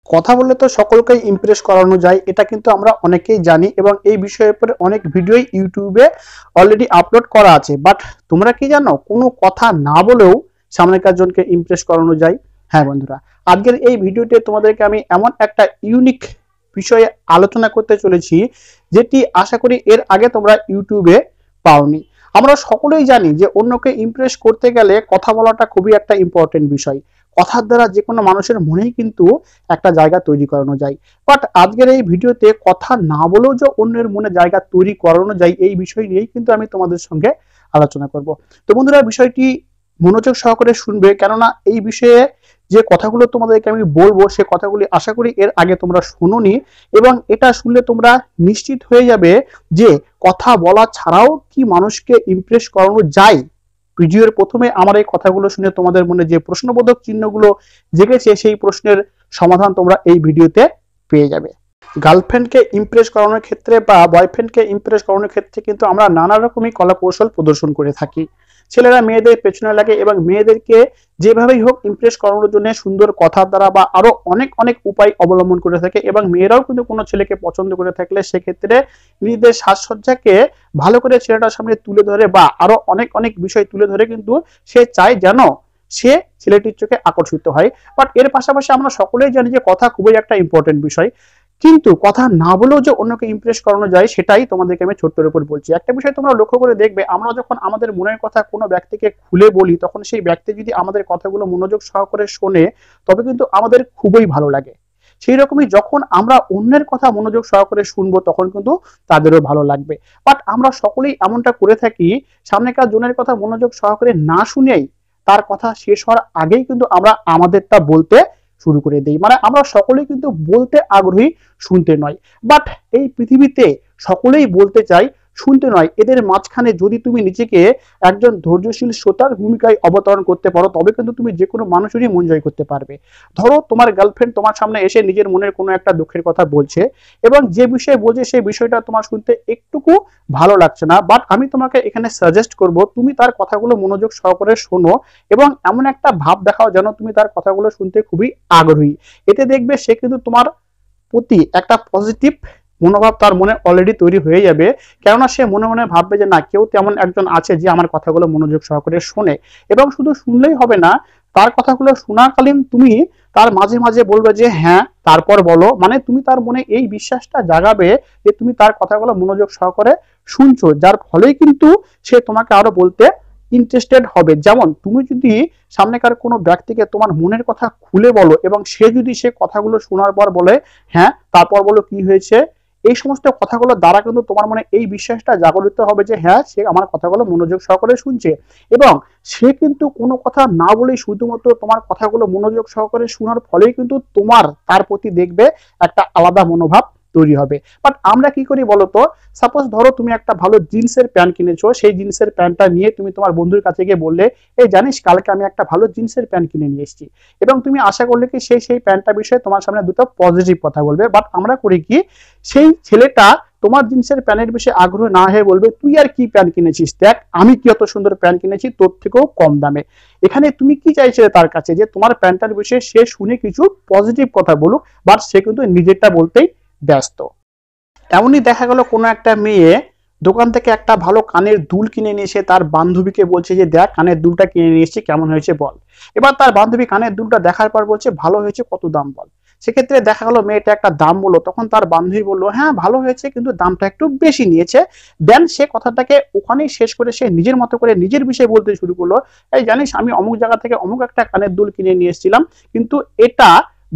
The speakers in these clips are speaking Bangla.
কথা বললে তো সকলকেই ইমপ্রেস করানো যায়, এটা কিন্তু আমরা অনেকেই জানি এবং এই বিষয়ের উপরে অনেক ভিডিওই ইউটিউবে অলরেডি আপলোড করা আছে। বাট তোমরা কি জানো, কোনো কথা না বলেও সামনেকার জনকে ইমপ্রেস করানো যায়? হ্যাঁ বন্ধুরা, আজকের এই ভিডিওতে তোমাদেরকে আমি এমন একটা ইউনিক বিষয়ে আলোচনা করতে চলেছি, যেটি আশা করি এর আগে তোমরা ইউটিউবে পাওনি। আমরা সকলেই জানি যে অন্যকে ইমপ্রেস করতে গেলে কথা বলাটা খুবই একটা ইম্পর্টেন্ট বিষয়। কথার দ্বারা যে কোনো মানুষের মনেই কিন্তু একটা জায়গা তৈরি করানো যায়। বাট আজকের এই ভিডিওতে কথা না বলেও যে অন্যের মনে জায়গা তৈরি করানো যায়, এই বিষয় নিয়েই কিন্তু আমি তোমাদের সঙ্গে আলোচনা করব। তো বন্ধুরা, বিষয়টি মনোযোগ সহকারে শুনবে, কেননা এই বিষয়ে যে কথাগুলো তোমাদেরকে আমি বলবো সে কথাগুলি আশা করি এর আগে তোমরা শুনোনি, এবং এটা শুনলে তোমরা নিশ্চিত হয়ে যাবে যে কথা বলা ছাড়াও কি মানুষকে ইমপ্রেস করানো যায়। ভিডিওর প্রথমে আমার এই কথাগুলো শুনে তোমাদের মনে যে প্রশ্নবোধক চিহ্নগুলো জেগেছে, সেই প্রশ্নের সমাধান তোমরা এই ভিডিওতে পেয়ে যাবে। গার্লফ্রেন্ডকে ইমপ্রেস করানোর ক্ষেত্রে বা বয়ফ্রেন্ডকে ইমপ্রেস করানোর ক্ষেত্রে কিন্তু আমরা নানা রকমই কলা কৌশল প্রদর্শন করে থাকি। ছেলেরা মেয়েদের পেছনে লাগে এবং মেয়েদেরকে যেভাবেই হোক ইমপ্রেস করানোর জন্য সুন্দর কথার দ্বারা বা আরো অনেক অনেক উপায় অবলম্বন করে থাকে। এবং মেয়েরাও কিন্তু কোনো ছেলেকে পছন্দ করে থাকলে সেক্ষেত্রে নিজেদের সাজসজ্জাকে ভালো করে ছেলেটার সামনে তুলে ধরে বা আরো অনেক অনেক বিষয় তুলে ধরে কিন্তু সে চায় যেন সে ছেলেটির চোখে আকর্ষিত হয়। বাট এর পাশাপাশি আমরা সকলেই জানি যে কথা খুবই একটা ইম্পর্টেন্ট বিষয়, কিন্তু কথা না বলেও যে অন্যকে ইমপ্রেস করানো যায় সেটাই তোমাদেরকে আমি ছোট্টের উপর বলছি। একটা বিষয় তোমরা লক্ষ্য করে দেখবে, আমরা যখন আমাদের মনের কথা কোনো ব্যক্তিকে খুলে বলি, তখন সেই ব্যক্তি যদি আমাদের কথাগুলো মনোযোগ সহকারে শোনে তবে কিন্তু আমাদের খুবই ভালো লাগে। সেই রকমই যখন আমরা অন্যের কথা মনোযোগ সহকারে শুনবো তখন কিন্তু তাদেরও ভালো লাগবে। বাট আমরা সকলেই এমনটা করে থাকি, সামনেকার জনের কথা মনোযোগ সহকারে না শুনেই তার কথা শেষ হওয়ার আগেই কিন্তু আমরা আমাদেরটা বলতে শুরু করে দেই। মানে আমরা সকলেই কিন্তু বলতে আগ্রহী, শুনতে নয়। বাট এই পৃথিবীতে সকলেই বলতে চাই, শুনতে নয়। এদের মাঝখানে যদি তুমি নিজেকে একজন ধৈর্যশীল শ্রোতার ভূমিকায় অবতরণ করতে পারো তবে কিন্তু তুমি যে কোনো মানুষেরই মন জয় করতে পারবে। ধরো তোমার গার্লফ্রেন্ড তোমার সামনে এসে নিজের মনের কোনো একটা দুঃখের কথা বলছে এবং যে বিষয়ে বলছে সেই বিষয়টা তোমার শুনতে একটুকু ভালো লাগছে না, বাট আমি তোমাকে এখানে সাজেস্ট করব তুমি তার কথাগুলো মনোযোগ সহকারে শোনো এবং এমন একটা ভাব দেখাও যেন তুমি তার কথাগুলো শুনতে খুবই আগ্রহী। এতে দেখবে সে কিন্তু তোমার প্রতি একটা পজিটিভ মনোভাব তার মনে অলরেডি তৈরি হয়ে যাবে। কেননা সে মনে মনে ভাববে যে না, কেউ তেমন একজন আছে যে আমার কথাগুলো মনোযোগ সহকারে শোনে। এবং শুধু শুনলেই হবে না, তার কথাগুলো শোনাকালীন তুমি তার মাঝে মাঝে বলবে যে হ্যাঁ তারপর বলো। মানে তুমি তার মনে এই বিশ্বাসটা জাগাবে যে তুমি তার কথাগুলো মনোযোগ সহকারে শুনছো, যার ফলেই কিন্তু সে তোমাকে আরো বলতে ইন্টারেস্টেড হবে। যেমন তুমি যদি সামনেকার কোনো ব্যক্তিকে তোমার মনের কথা খুলে বলো এবং সে যদি সে কথাগুলো শোনার পর বলে হ্যাঁ তারপর বলো কি হয়েছে, এই সমস্ত কথাগুলো দ্বারা কিন্তু তোমার মনে এই বিশ্বাসটা জাগরিত হবে যে হ্যাঁ সে আমার কথাগুলো মনোযোগ সহকারে শুনছে। এবং সে কিন্তু কোনো কথা না বলেই শুধুমাত্র তোমার কথাগুলো মনোযোগ সহকারে শোনার ফলেই কিন্তু তোমার তার প্রতি দেখবে একটা আলাদা মনোভাব তৈরি হবে। বাট আমরা কি করি বলতো, সাপোজ ধরো তুমি একটা ভালো জিন্সের প্যান্ট কিনেছো, সেই জিন্সের প্যান্টটা নিয়ে তুমি তোমার বন্ধুর কাছে গিয়ে বললে এই জানিস কালকে আমি একটা ভালো জিন্সের প্যান্ট কিনে নিয়ে এসেছি, এবং তুমি আশা করলে কি সেই প্যান্টটা বিষয়ে তোমার সামনে দুটো পজিটিভ কথা বলবে। বাট আমরা করি কি, সেই ছেলেটা তোমার জিন্সের প্যান্টের বিষয়ে আগ্রহ না হয়ে বলবে তুই আর কি প্যান্ট কিনেছিস, দেখ আমি কি অত সুন্দর প্যান্ট কিনেছি তোর থেকেও কম দামে। এখানে তুমি কি চাইছিলে তার কাছে, যে তোমার প্যান্টটার বিষয়ে সে শুনে কিছু পজিটিভ কথা বলুক, বাট সে কিন্তু নিজেরটা বলতেই ব্যস্ত। এমনই দেখা গেল কোনো একটা মেয়ে দোকান থেকে একটা ভালো কানের দুল কিনে নিয়ে এসে তার বান্ধবীকে বলছে যে দেখ কানের দুলটা কিনে নিয়ে এসেছি, কেমন হয়েছে বল। এবার তার বান্ধবী কানের দুলটা দেখার পর বলছে ভালো হয়েছে, কত দাম বল। সেক্ষেত্রে দেখা গেল মেয়েটা একটা দাম বললো, তখন তার বান্ধবী বললো হ্যাঁ ভালো হয়েছে কিন্তু দামটা একটু বেশি নিয়েছে। দেন সে কথাটাকে ওখানেই শেষ করে সে নিজের মতো করে নিজের বিষয়ে বলতে শুরু করলো, এই জানিস আমি অমুক জায়গা থেকে অমুক একটা কানের দুল কিনে নিয়ে এসেছিলাম, কিন্তু এটা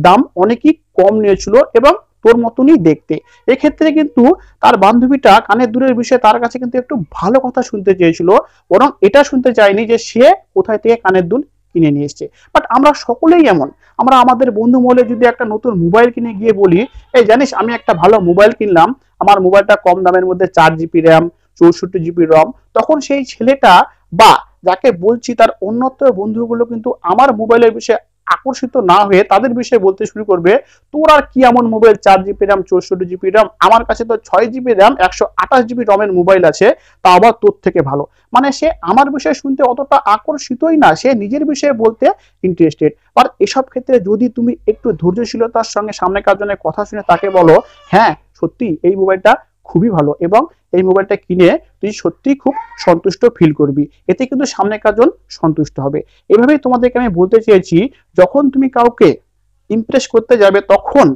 দাম অনেকই কম নিয়েছিল এবং তোর মতনই দেখতে। এক্ষেত্রে কিন্তু তার বান্ধবীটা কানের দুলের বিষয়ে তার কাছে কিন্তু একটু ভালো কথা শুনতে চেয়েছিল, বরং এটা শুনতে চায়নি যে সে কোথায় থেকে কানের দুল কিনে নিয়ে এসছে। বাট আমরা সকলেই এমন, আমরা আমাদের বন্ধু মহলে যদি একটা নতুন মোবাইল কিনে গিয়ে বলি এই জানিস আমি একটা ভালো মোবাইল কিনলাম, আমার মোবাইলটা কম দামের মধ্যে 4 GB র্যাম 64 GB রম, তখন সেই ছেলেটা বা যাকে বলছি তার অন্যত্র বন্ধুগুলো কিন্তু আমার মোবাইলের বিষয়ে আকর্ষিত না হয়ে তাদের বিষয়ে বলতে শুরু করবে তোর আর কি এমন mobile 4 GB RAM 64 GB RAM, আমার কাছে তো 6 জিবি র্যাম 128 জিবি রমের মোবাইল আছে, তা আবার তোর থেকে ভালো। মানে সে আমার বিষয়ে শুনতে অতটা আকর্ষিতই না, সে নিজের বিষয়ে বলতে ইন্টারেস্টেড। আর এসব ক্ষেত্রে যদি তুমি একটু ধৈর্যশীলতার সঙ্গে সামনেকার জনের কথা শুনে তাকে বলো হ্যাঁ সত্যি এই মোবাইলটা খুবই ভালো এবং এই মোবাইলটা কিনে তুই সত্যিই খুব সন্তুষ্ট ফিল করবি, এতে কিন্তু সামনেকার জন সন্তুষ্ট হবে। এভাবেই তোমাদেরকে আমি বলতে চেয়েছি, যখন তুমি কাউকে ইমপ্রেস করতে যাবে তখন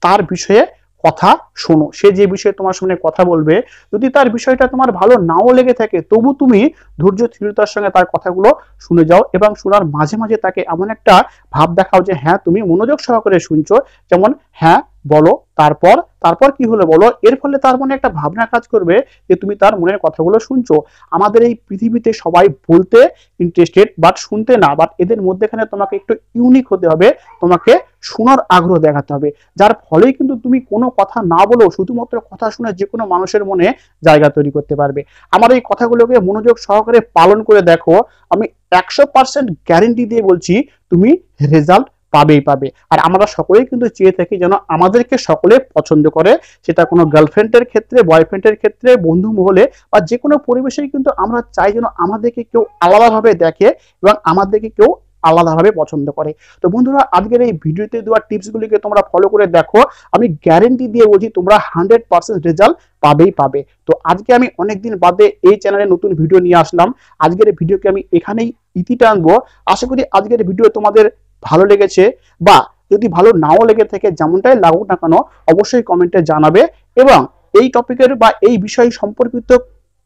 তার বিষয়ে কথা শোনো। সে যে বিষয়ে তোমার সামনে কথা বলবে, যদি তার বিষয়টা তোমার ভালো নাও লেগে থাকে তবু তুমি ধৈর্য স্থিরতার সঙ্গে তার কথাগুলো শুনে যাও এবং শোনার মাঝে মাঝে তাকে এমন একটা ভাব দেখাও যে হ্যাঁ তুমি মনোযোগ সহকারে শুনছো, যেমন হ্যাঁ বলো, তারপর তারপর কি হলো বলো। এর ফলে তার মনে একটা ভাবনা কাজ করবে যে তুমি তার মনের কথাগুলো শুনছো। আমাদের এই পৃথিবীতে সবাই বলতে ইন্টারেস্টেড বাট শুনতে না, বাট এদের মধ্যেখানে তোমাকে একটু ইউনিক হতে হবে, তোমাকে শোনার আগ্রহ দেখাতে হবে, যার ফলে কিন্তু তুমি কোনো কথা না বলেও শুধুমাত্র কথা শুনে যে কোনো মানুষের মনে জায়গা তৈরি করতে পারবে। আমার এই কথাগুলোকে মনোযোগ সহকারে পালন করে দেখো, আমি 100% গ্যারেন্টি দিয়ে বলছি তুমি রেজাল্ট পাবেই পাবে। আর আমরা সকলেই কিন্তু চেয়ে থাকি যেন আমাদেরকে সকলে পছন্দ করে, সেটা কোনো গার্লফ্রেন্ডের ক্ষেত্রে, বয়ফ্রেন্ডের ক্ষেত্রে, বন্ধু মহলে বা যে কোনো পরিবেশেই কিন্তু আমরা চাই যেন আমাদেরকে কেউ আলাদাভাবে দেখে এবং আমাদেরকে কেউ আলাদাভাবে পছন্দ করে। তো বন্ধুরা আজকের এই ভিডিওতে দেওয়া টিপসগুলিকে তোমরা ফলো করে দেখো, আমি গ্যারেন্টি দিয়ে বলছি তোমরা 100% রেজাল্ট পাবেই পাবে। তো আজকে আমি অনেকদিন বাদে এই চ্যানেলে নতুন ভিডিও নিয়ে আসলাম, আজকের ভিডিওকে আমি এখানেই ইতি টানবো। আশা করি আজকের ভিডিও তোমাদের ভালো লেগেছে, বা যদি ভালো নাও লেগে থাকে যেমনটাই লাগুক না কেন অবশ্যই কমেন্টে জানাবে, এবং এই টপিকের বা এই বিষয় সম্পর্কিত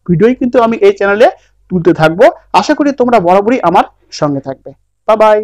ভিডিওই কিন্তু আমি এই চ্যানেলে তুলতে থাকবো। আশা করি তোমরা বরাবরই আমার সঙ্গে থাকবে। Bye bye.